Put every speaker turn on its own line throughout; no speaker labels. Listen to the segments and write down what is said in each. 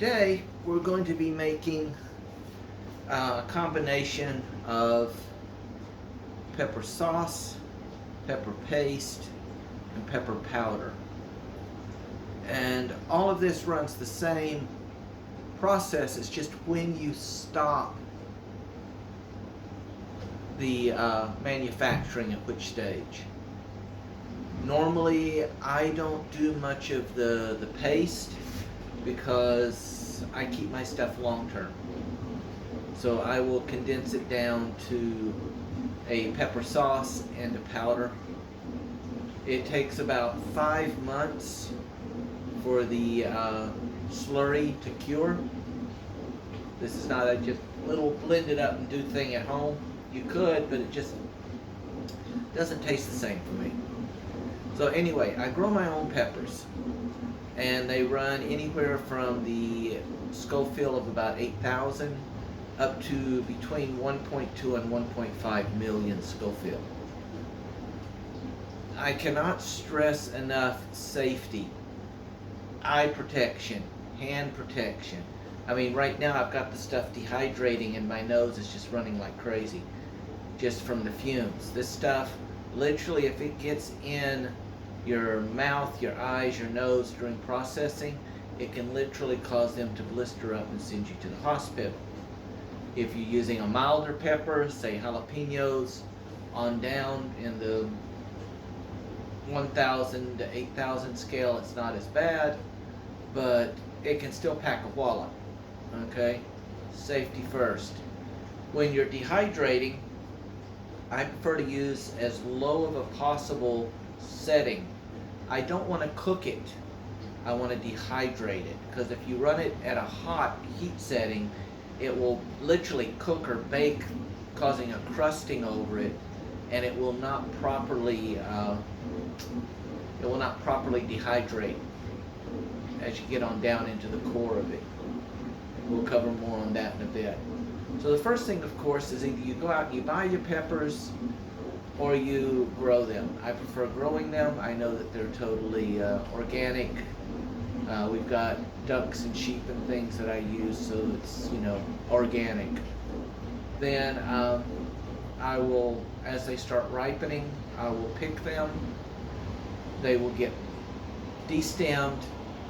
today we're going to be making a combination of pepper sauce, pepper paste, and pepper powder. And all of this runs the same process. It's just when you stop the manufacturing at which stage. Normally I don't do much of the paste because I keep my stuff long term. So I will condense it down to a pepper sauce and a powder. It takes about 5 months for the slurry to cure. This is not a just little blend it up and do thing at home. You could, but it just doesn't taste the same for me. So anyway, I grow my own peppers, and they run anywhere from the Scoville of about 8,000 up to between 1.2 and 1.5 million Scoville. I cannot stress enough safety, eye protection, hand protection. I mean, right now I've got the stuff dehydrating and my nose is just running like crazy just from the fumes. This stuff, literally, if it gets in your mouth, your eyes, your nose during processing, it can literally cause them to blister up and send you to the hospital. If you're using a milder pepper, say jalapenos, on down in the 1,000 to 8,000 scale, it's not as bad, but it can still pack a wallop. Okay? Safety first. When you're dehydrating, I prefer to use as low of a possible setting. I don't want to cook it. I want to dehydrate it, because if you run it at a hot heat setting, it will literally cook or bake, causing a crusting over it, and it will not properly dehydrate as you get on down into the core of it. We'll cover more on that in a bit. So the first thing, of course, is either you go out and you buy your peppers or you grow them. I prefer growing them. I know that they're totally organic. We've got ducks and sheep and things that I use, so it's, organic. Then I will, as they start ripening, I will pick them. They will get destemmed,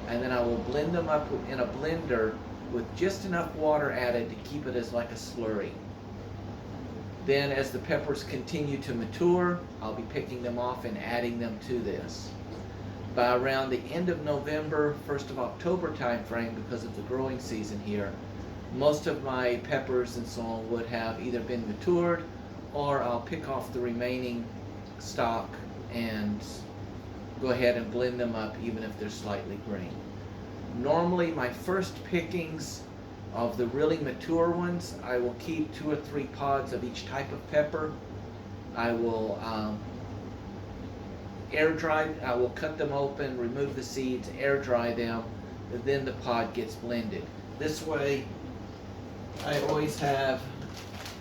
and then I will blend them up in a blender with just enough water added to keep it as like a slurry. Then as the peppers continue to mature, I'll be picking them off and adding them to this. By around the end of November, 1st of October time frame, because of the growing season here, most of my peppers and so on would have either been matured, or I'll pick off the remaining stock and go ahead and blend them up even if they're slightly green. Normally my first pickings of the really mature ones, I will keep 2 or 3 pods of each type of pepper. I will air dry, I will cut them open, remove the seeds, air dry them, and then the pod gets blended. This way I always have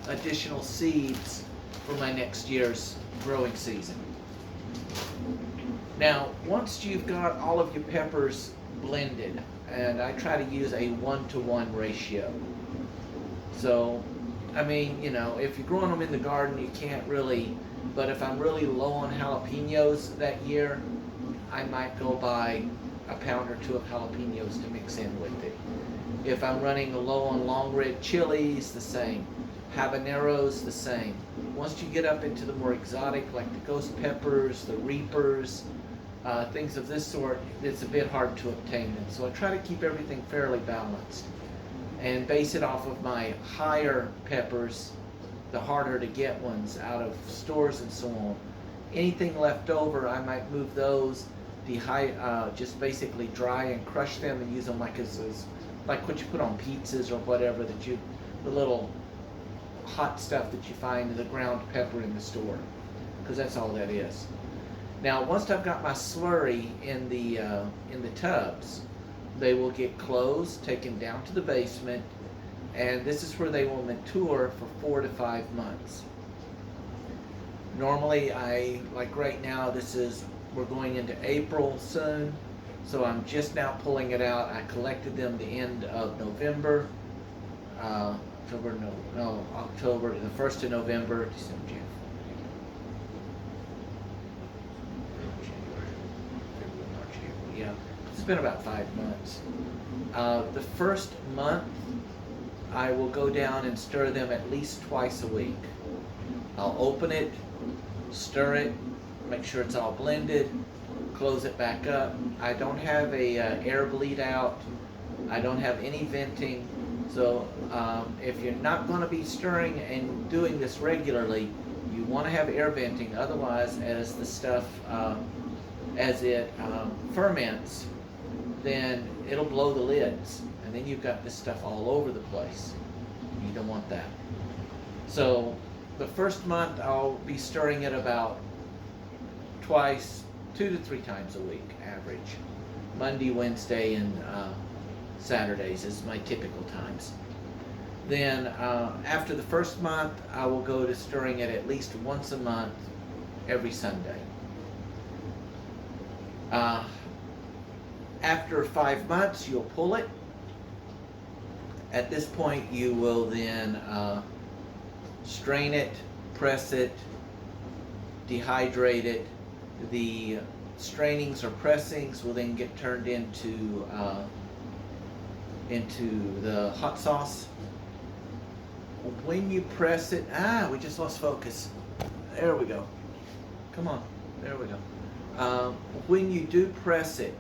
additional seeds for my next year's growing season. Now, once you've got all of your peppers blended, and I try to use a 1-to-1 ratio. So, I mean, if you're growing them in the garden, you can't really, but if I'm really low on jalapenos that year, I might go buy a pound or 2 of jalapenos to mix in with it. If I'm running low on long red chilies, the same. Habaneros, the same. Once you get up into the more exotic, like the ghost peppers, the reapers, things of this sort, it's a bit hard to obtain them. So I try to keep everything fairly balanced and base it off of my higher peppers, the harder to get ones out of stores and so on. Anything left over, I might move those, just basically dry and crush them and use them like like what you put on pizzas or whatever, the little hot stuff that you find in the ground pepper in the store, because that's all that is. Now, once I've got my slurry in the tubs, they will get closed, taken down to the basement, and this is where they will mature for 4 to 5 months. Normally, like right now, we're going into April soon. So I'm just now pulling it out. I collected them the end of November. October, the 1st of November, December, January, February, March, April. Yeah, it's been about 5 months. The first month, I will go down and stir them at least twice a week. I'll open it, stir it, make sure it's all blended, close it back up. I don't have a air bleed out. I don't have any venting. So if you're not going to be stirring and doing this regularly, you want to have air venting. Otherwise, as the stuff, as it ferments, then it'll blow the lids. And then you've got this stuff all over the place. You don't want that. So the first month I'll be stirring it about twice, 2 to 3 times a week, average. Monday, Wednesday, and Saturdays is my typical times. Then after the first month, I will go to stirring it at least once a month, every Sunday. After 5 months, you'll pull it. At this point, you will then strain it, press it, dehydrate it. The strainings or pressings will then get turned into the hot sauce. When you press it, we just lost focus. There we go. Come on, there we go. When you do press it,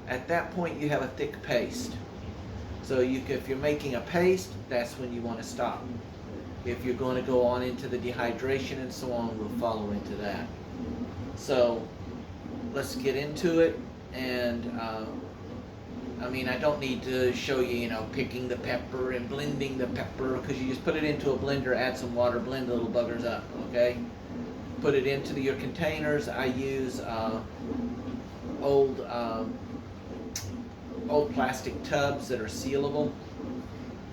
at that point you have a thick paste. So if you're making a paste, that's when you want to stop. If you're going to go on into the dehydration and so on, we'll follow into that. So let's get into it. And I don't need to show you, picking the pepper and blending the pepper, because you just put it into a blender, add some water, blend the little buggers up, okay? Put it into your containers. I use old plastic tubs that are sealable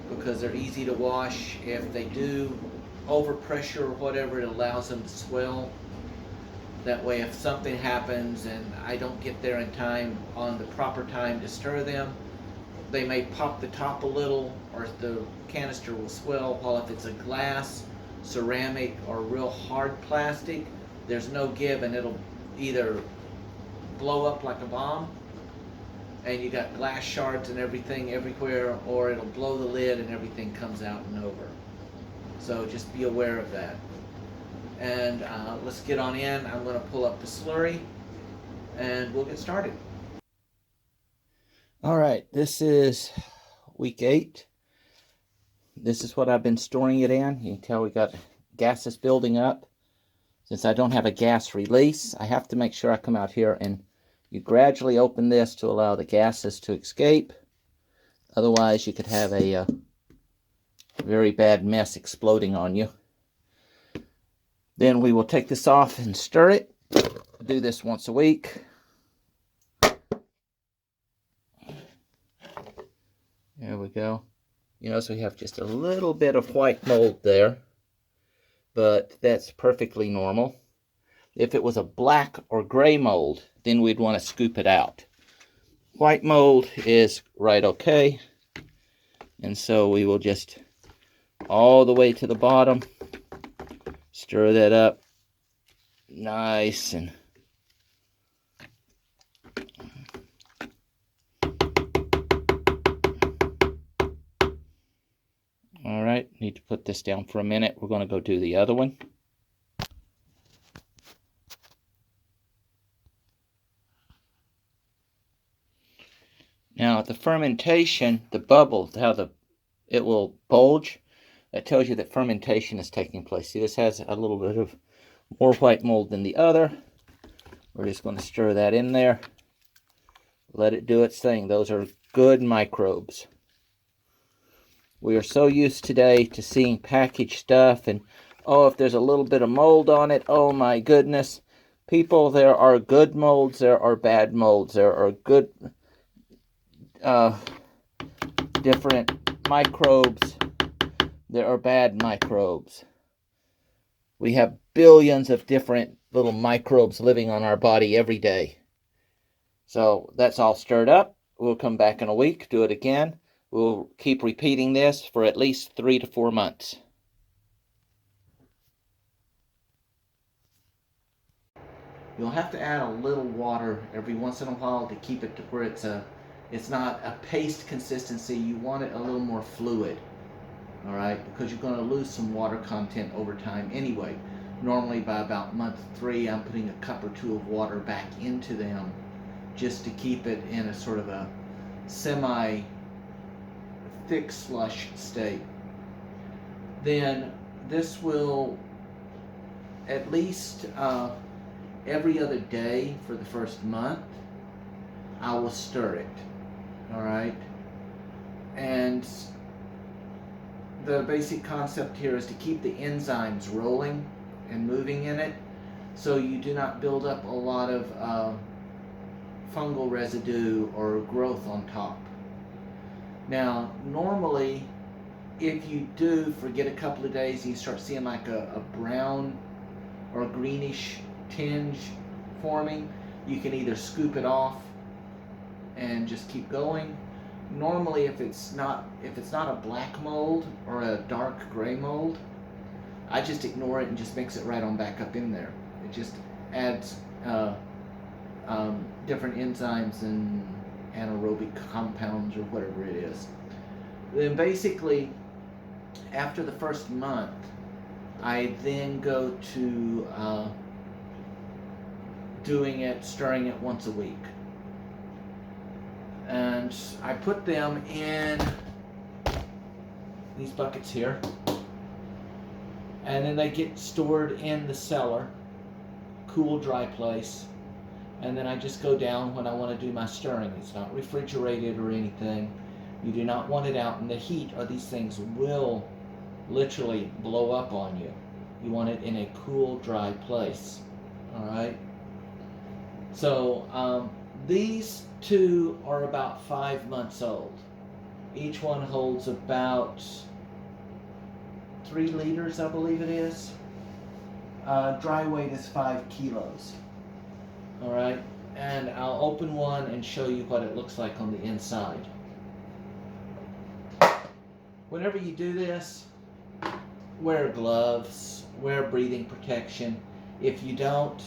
because they're easy to wash. If they do overpressure or whatever, it allows them to swell. That way, if something happens and I don't get there in time, on the proper time to stir them, they may pop the top a little, or the canister will swell. While if it's a glass, ceramic, or real hard plastic, there's no give, and it'll either blow up like a bomb, and you got glass shards and everything everywhere, or it'll blow the lid and everything comes out and over. So just be aware of that. And let's get on in. I'm going to pull up the slurry and we'll get started. All right, this is week 8. This is what I've been storing it in. You can tell we got gases building up. Since I don't have a gas release, I have to make sure I come out here and you gradually open this to allow the gases to escape. Otherwise, you could have a very bad mess exploding on you. Then we will take this off and stir it. Do this once a week. There we go. You notice we have just a little bit of white mold there, but that's perfectly normal. If it was a black or gray mold, then we'd want to scoop it out. White mold is right okay. And so we will just all the way to the bottom, stir that up nice and all right, need to put this down for a minute. We're going to go do the other one. Now, the fermentation, the bubble, how it will bulge, that tells you that fermentation is taking place. See, this has a little bit of more white mold than the other. We're just going to stir that in there. Let it do its thing. Those are good microbes. We are so used today to seeing packaged stuff and, oh, if there's a little bit of mold on it, oh my goodness. People, there are good molds, there are bad molds. There are good different microbes. There are bad microbes. We have billions of different little microbes living on our body every day. So that's all stirred up. We'll come back in a week, do it again. We'll keep repeating this for at least 3 to 4 months. You'll have to add a little water every once in a while to keep it to where it's not a paste consistency. You want it a little more fluid, all right? Because you're going to lose some water content over time anyway. Normally by about month 3, I'm putting a cup or 2 of water back into them just to keep it in a sort of a semi thick slush state. Then this will at least every other day for the first month, I will stir it. All right. And the basic concept here is to keep the enzymes rolling and moving in it so you do not build up a lot of fungal residue or growth on top. Now, normally, if you do forget a couple of days and you start seeing like a brown or a greenish tinge forming, you can either scoop it off and just keep going. Normally, if it's not a black mold or a dark gray mold, I just ignore it and just mix it right on back up in there. It just adds different enzymes and anaerobic compounds or whatever it is. Then basically, after the first month, I then go to stirring it once a week. And I put them in these buckets here. And then they get stored in the cellar, cool, dry place. And then I just go down when I want to do my stirring. It's not refrigerated or anything. You do not want it out in the heat or these things will literally blow up on you. You want it in a cool, dry place. All right? So these two are about 5 months old. Each one holds about 3 liters, I believe it is. Dry weight is 5 kilos. All right, and I'll open one and show you what it looks like on the inside. Whenever you do this, wear gloves, wear breathing protection. If you don't,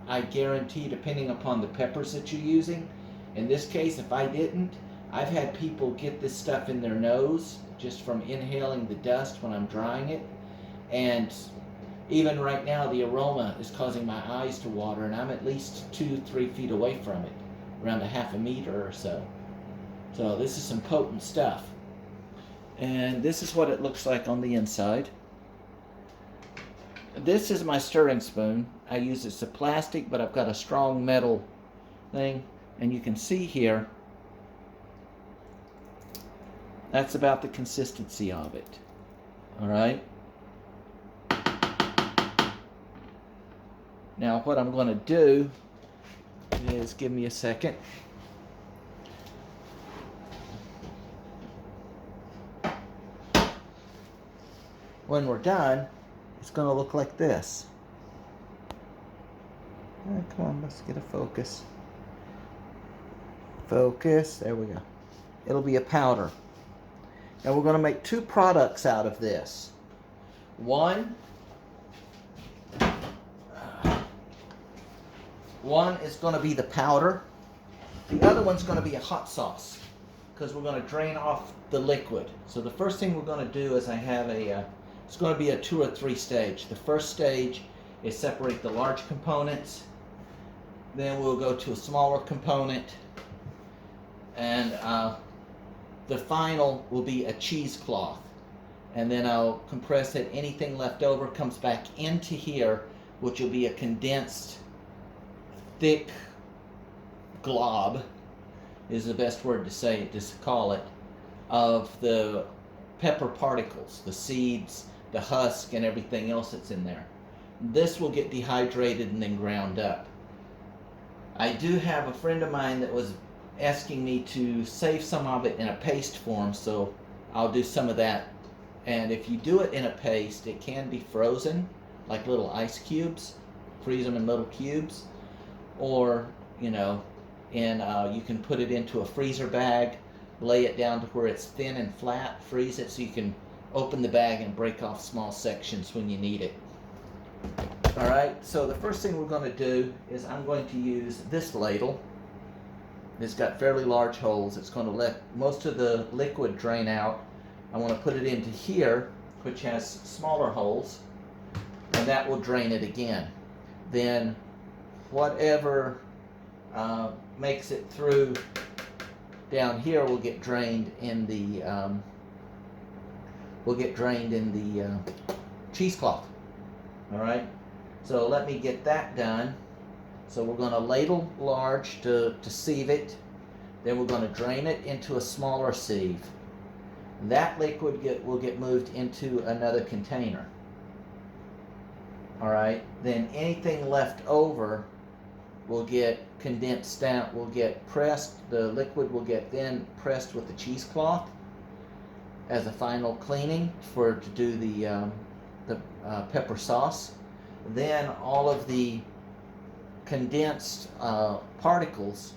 I guarantee, depending upon the peppers that you're using, in this case, if I didn't, I've had people get this stuff in their nose just from inhaling the dust when I'm drying it. And even right now, the aroma is causing my eyes to water, and I'm at least 2-3 feet away from it, around a half a meter or so. So this is some potent stuff. And this is what it looks like on the inside. This is my stirring spoon. I use it's a plastic, but I've got a strong metal thing. And you can see here, that's about the consistency of it. All right? Now what I'm going to do is, give me a second. When we're done, it's going to look like this. Come on, let's get a focus. Focus, there we go. It'll be a powder. Now we're going to make 2 products out of this. One is going to be the powder. The other one's going to be a hot sauce, because we're going to drain off the liquid. So the first thing we're going to do is I have it's going to be a 2 or 3 stage. The first stage is separate the large components. Then we'll go to a smaller component. And the final will be a cheesecloth. And then I'll compress it. Anything left over comes back into here, which will be a condensed, thick glob, is the best word to say it, to call it, of the pepper particles, the seeds, the husk, and everything else that's in there. This will get dehydrated and then ground up. I do have a friend of mine that was asking me to save some of it in a paste form, so I'll do some of that. And if you do it in a paste, it can be frozen, like little ice cubes. Freeze them in little cubes. Or, you know, and you can put it into a freezer bag, lay it down to where it's thin and flat, freeze it so you can open the bag and break off small sections when you need it. Alright, so the first thing we're going to do is I'm going to use this ladle. It's got fairly large holes. It's going to let most of the liquid drain out. I want to put it into here, which has smaller holes, and that will drain it again. Then whatever makes it through down here will get drained in the cheesecloth. All right, so let me get that done. So we're going to ladle large to sieve it. Then we're going to drain it into a smaller sieve. That liquid will get moved into another container. All right, then anything left over will get condensed down, will get pressed. The liquid will get then pressed with the cheesecloth as a final cleaning to do the pepper sauce. Then all of the condensed particles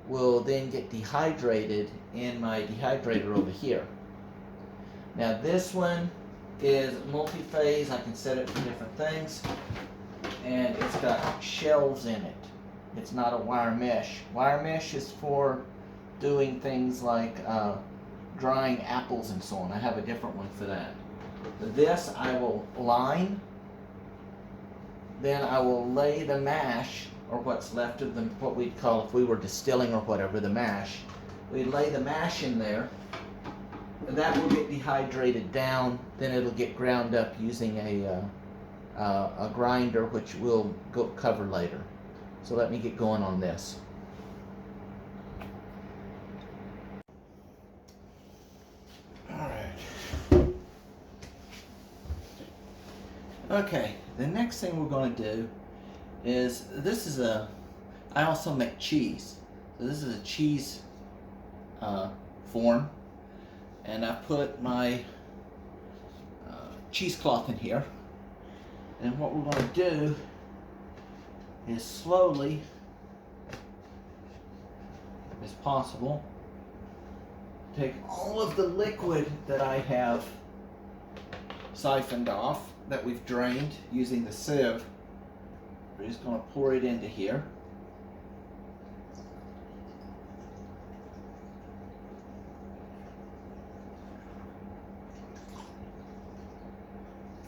will then get dehydrated in my dehydrator over here. Now this one is multi-phase. I can set it for different things, and it's got shelves in it. It's not a wire mesh. Wire mesh is for doing things like drying apples and so on. I have a different one for that. This I will line, then I will lay the mash, or what's left of them, what we'd call, if we were distilling or whatever, the mash. We'd lay the mash in there, and that will get dehydrated down. Then it'll get ground up using a grinder, which we'll cover later. So let me get going on this. Okay, the next thing we're going to do is, I also make cheese. So this is a cheese form, and I put my cheesecloth in here. And what we're going to do is slowly, as possible, take all of the liquid that I have siphoned off, that we've drained using the sieve. We're just going to pour it into here.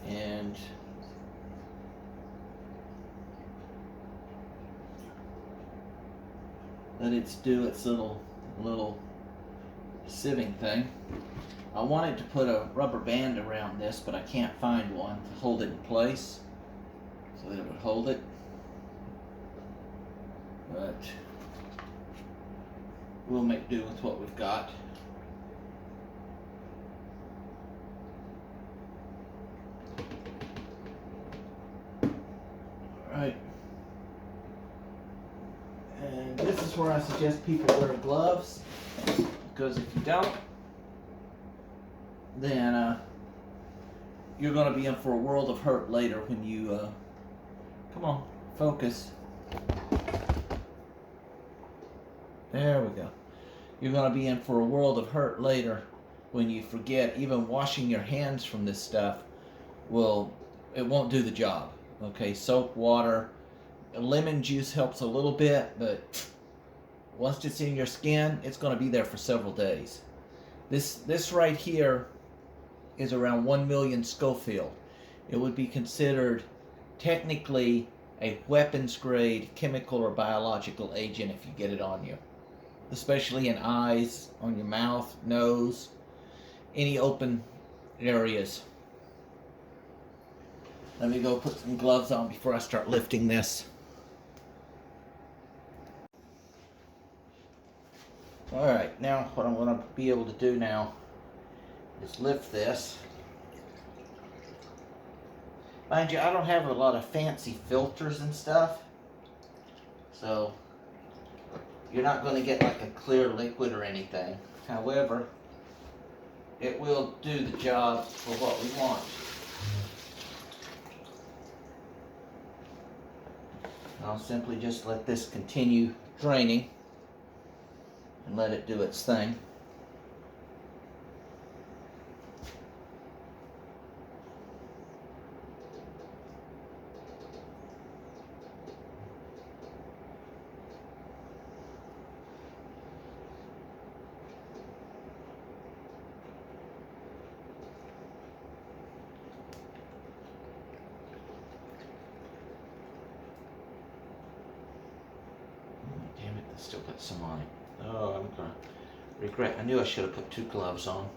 And let it do its little sieving thing. I wanted to put a rubber band around this, but I can't find one to hold it in place so that it would hold it. But we'll make do with what we've got. Alright. And this is where I suggest people wear gloves, because if you don't, then you're going to be in for a world of hurt later when you, come on, focus. There we go. You're going to be in for a world of hurt later when you forget. Even washing your hands from this stuff it won't do the job. Okay, soap, water, lemon juice helps a little bit, but once it's in your skin, it's going to be there for several days. This right here is around 1 million Scoville. It would be considered technically a weapons grade chemical or biological agent if you get it on you, especially in eyes, on your mouth, nose, any open areas. Let me go put some gloves on before I start lifting this. Alright, now what I'm going to be able to do now is lift this. Mind you, I don't have a lot of fancy filters and stuff, so you're not going to get like a clear liquid or anything. However, it will do the job for what we want. I'll simply just let this continue draining and let it do its thing. Damn it, I still got some on it. Oh, I'm gonna regret. I knew I should have put 2 gloves on.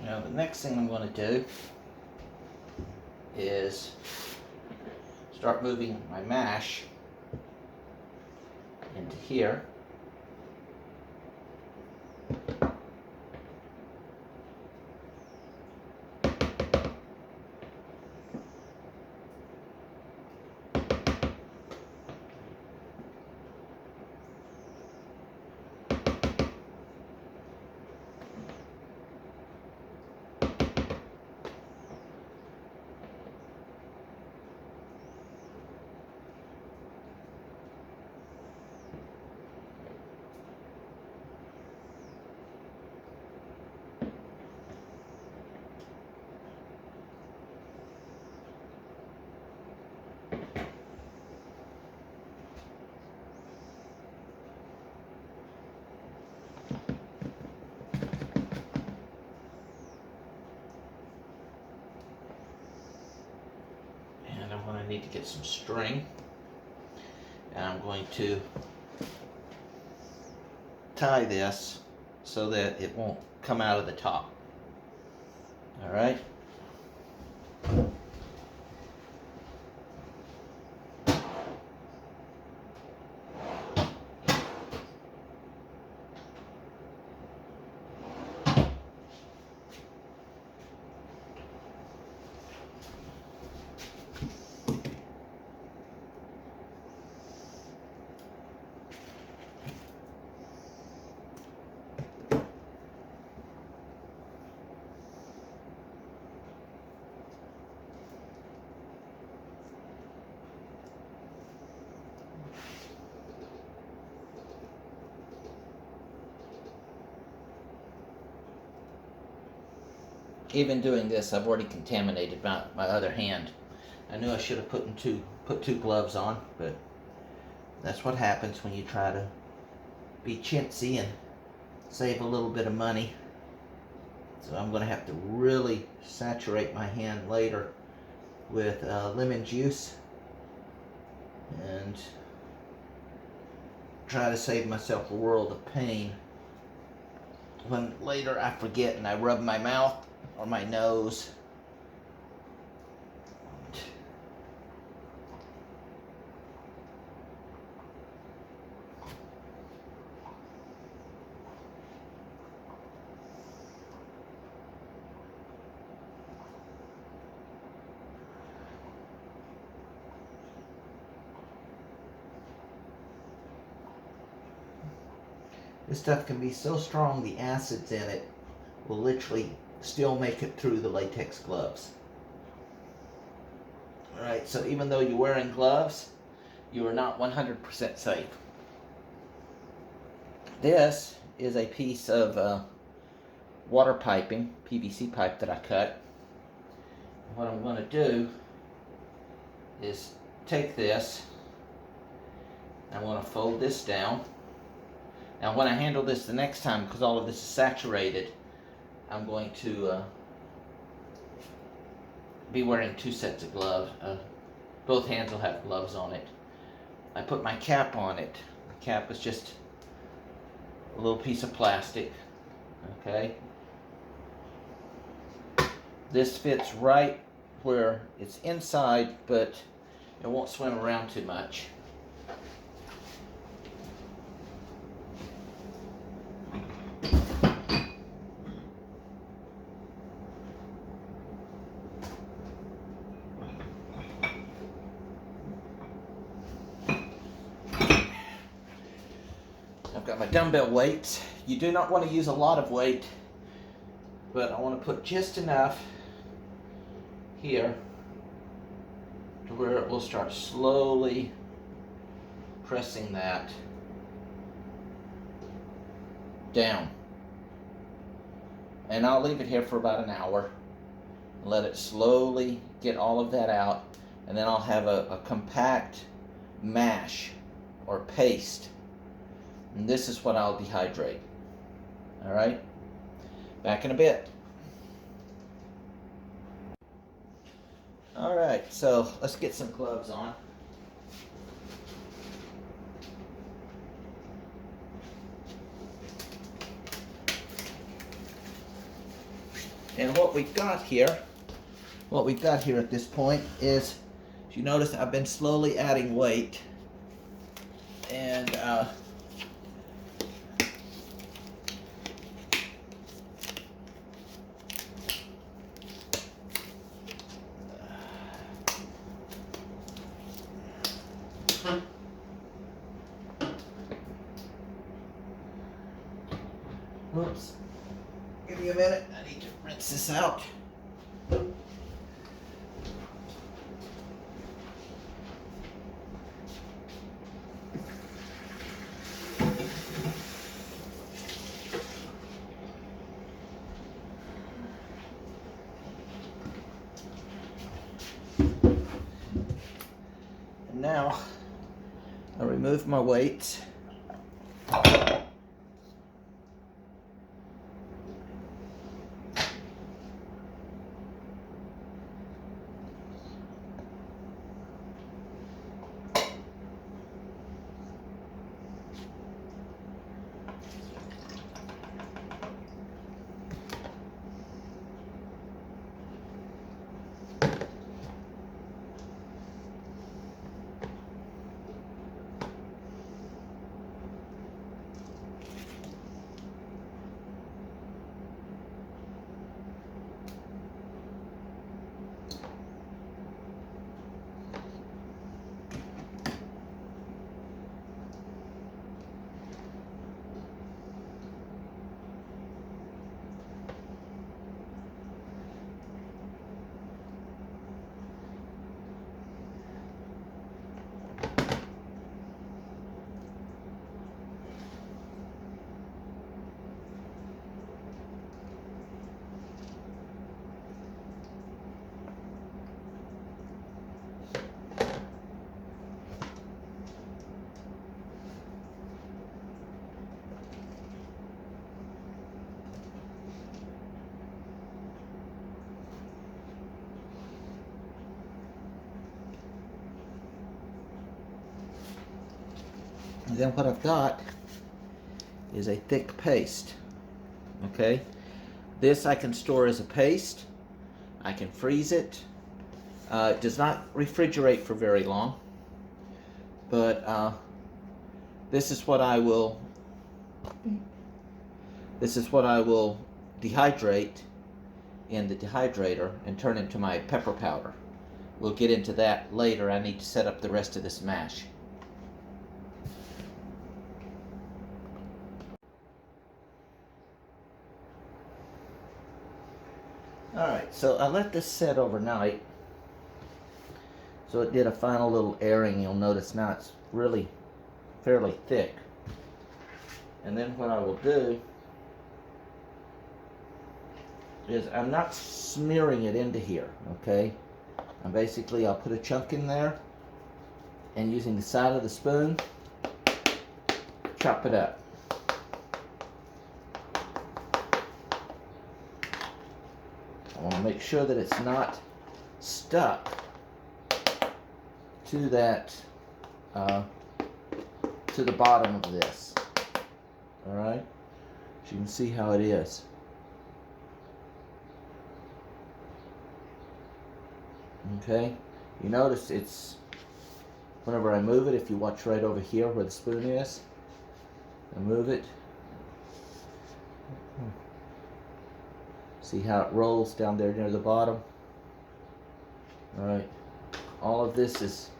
Now the next thing I'm going to do is start moving my mash into here. And I'm going to need to get some string. And I'm going to tie this so that it won't come out of the top. All right. Even doing this, I've already contaminated my other hand. I knew I should have put 2 gloves on, but that's what happens when you try to be chintzy and save a little bit of money. So I'm going to have to really saturate my hand later with lemon juice and try to save myself a world of pain when later I forget and I rub my mouth or my nose This stuff can be so strong, the acids in it will literally still make it through the latex gloves. Alright, so even though you're wearing gloves, you are not 100% safe. This is a piece of water piping, PVC pipe that I cut. What I'm going to do is take this, I'm going to fold this down. Now when I handle this the next time, because all of this is saturated, I'm going to be wearing 2 sets of gloves. Both hands will have gloves on it. I put my cap on it. The cap is just a little piece of plastic. Okay. This fits right where it's inside, but it won't swim around too much. I've got my dumbbell weights. You do not want to use a lot of weight, but I want to put just enough here to where it will start slowly pressing that down. And I'll leave it here for about an hour and let it slowly get all of that out, and then I'll have a compact mash or paste, and this is what I'll dehydrate. Alright, back in a bit. Alright, so let's get some gloves on. And what we've got here at this point is, if you notice, I've been slowly adding weight, and oops, give me a minute, I need to rinse this out. And now I remove my weights. And then what I've got is a thick paste. Okay, this I can store as a paste. I can freeze it. It does not refrigerate for very long, but this is what I will dehydrate in the dehydrator and turn into my pepper powder. We'll get into that later. I need to set up the rest of this mash. Alright, so I let this set overnight. So it did a final little airing. You'll notice now it's really fairly thick. And then what I will do is I'm not smearing it into here, okay? I'll put a chunk in there and using the side of the spoon, chop it up. I want to make sure that it's not stuck to that, to the bottom of this. All right, so you can see how it is. Okay, you notice it's, whenever I move it, if you watch right over here where the spoon is, I move it. See how it rolls down there near the bottom? All right, all of this is,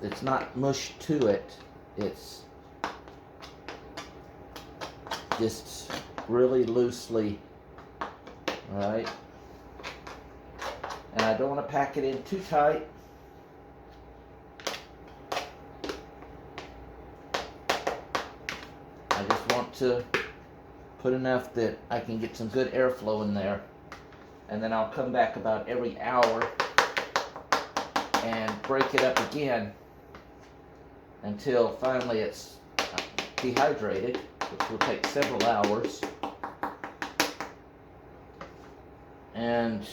it's not mushed to it, it's just really loosely, all right? And I don't want to pack it in too tight. I just want to put enough that I can get some good airflow in there. And then I'll come back about every hour and break it up again until finally it's dehydrated, which will take several hours. And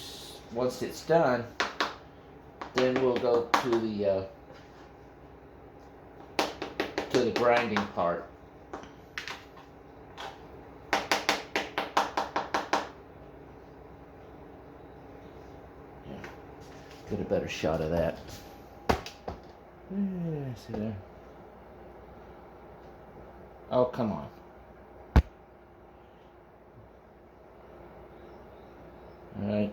once it's done, then we'll go to the grinding part. Yeah, get a better shot of that. Yeah, see there? Oh, come on. All right.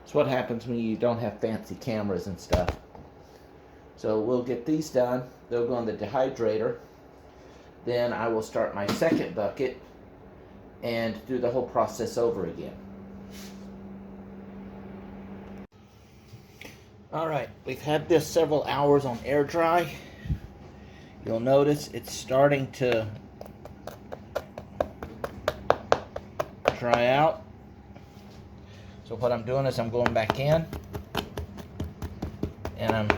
It's what happens when you don't have fancy cameras and stuff. So we'll get these done. They'll go in the dehydrator. Then I will start my second bucket and do the whole process over again. All right, we've had this several hours on air dry. You'll notice it's starting to dry out. So what I'm doing is I'm going back in and I'm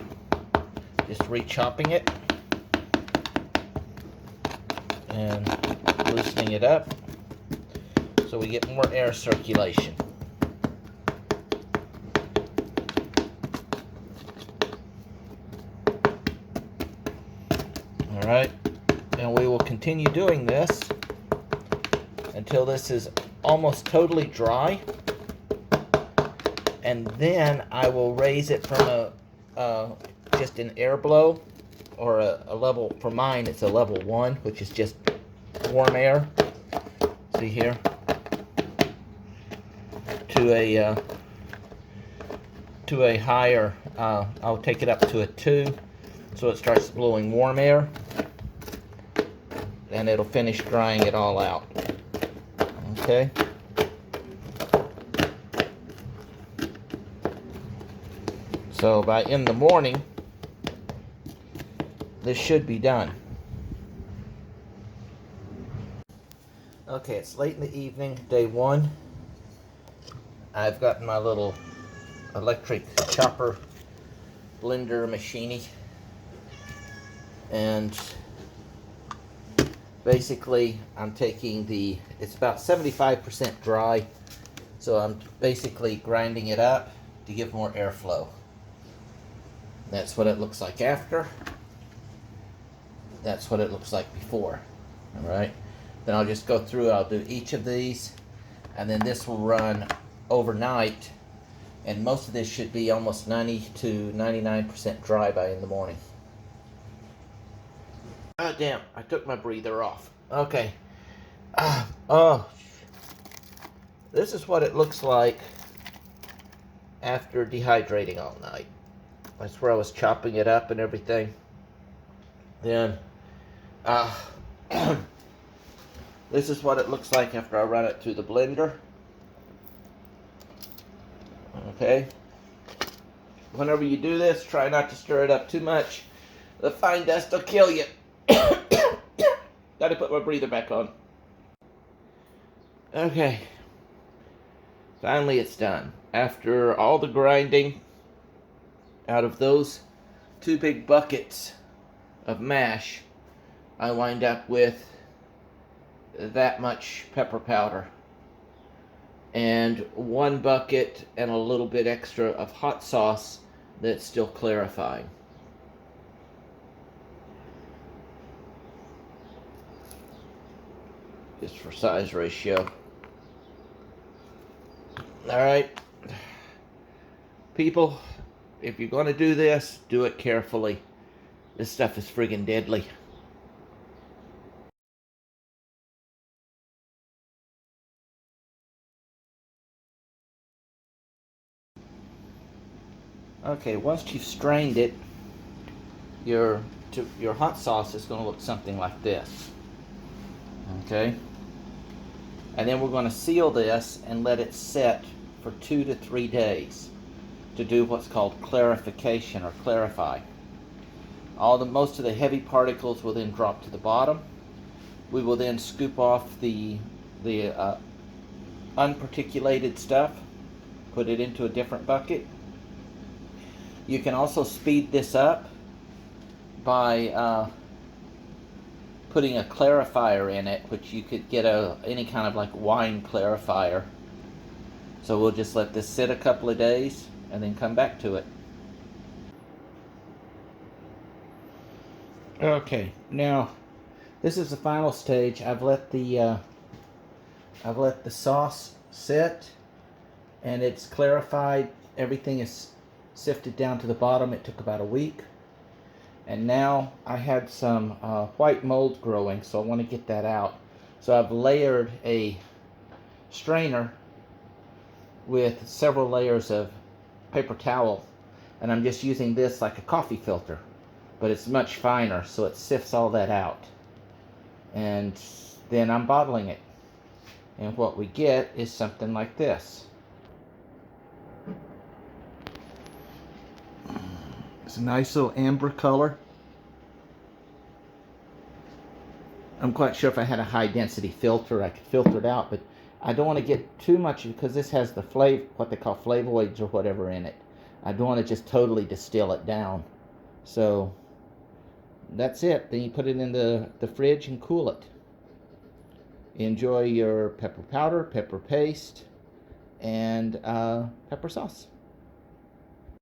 just re-chopping it and loosening it up so we get more air circulation. All right, and we will continue doing this until this is almost totally dry. And then I will raise it from just an air blow, or a level, for mine it's a level 1, which is just warm air. See here? To a higher, I'll take it up to a 2, so it starts blowing warm air, and it'll finish drying it all out. Okay? So by in the morning, this should be done. Okay, it's late in the evening, day 1. I've gotten my little electric chopper blender machine, and basically I'm taking it's about 75% dry, so I'm basically grinding it up to give more airflow. That's what it looks like after. That's what it looks like before. All right. Then I'll just go through, I'll do each of these, and then this will run overnight, and most of this should be almost 90 to 99% dry by in the morning. Oh damn, I took my breather off. Okay. Oh, this is what it looks like after dehydrating all night. That's where I was chopping it up and everything. Then, this is what it looks like after I run it through the blender. Okay? Whenever you do this, try not to stir it up too much. The fine dust will kill you. Gotta put my breather back on. Okay. Finally it's done. After all the grinding, out of those 2 big buckets of mash, I wind up with that much pepper powder. And 1 bucket and a little bit extra of hot sauce that's still clarifying. Just for size ratio. Alright. People, if you're going to do this, do it carefully. This stuff is friggin' deadly. Okay, once you've strained it, your hot sauce is going to look something like this. Okay? And then we're going to seal this and let it set for 2 to 3 days to do what's called clarification or clarify. Most of the heavy particles will then drop to the bottom. We will then scoop off the unparticulated stuff, put it into a different bucket. You can also speed this up by putting a clarifier in it, which you could get any kind of like wine clarifier. So we'll just let this sit a couple of days and then come back to it. Okay, now this is the final stage. I've let the sauce sit, and it's clarified. Everything is sifted down to the bottom. It took about a week. And now I had some white mold growing, so I want to get that out. So I've layered a strainer with several layers of paper towel, and I'm just using this like a coffee filter, but it's much finer, so it sifts all that out. And then I'm bottling it, and what we get is something like this. It's a nice little amber color. I'm quite sure if I had a high density filter, I could filter it out, but I don't want to get too much because this has the what they call flavonoids or whatever in it. I don't want to just totally distill it down. So that's it. Then you put it in the fridge and cool it. Enjoy your pepper powder, pepper paste, and pepper sauce.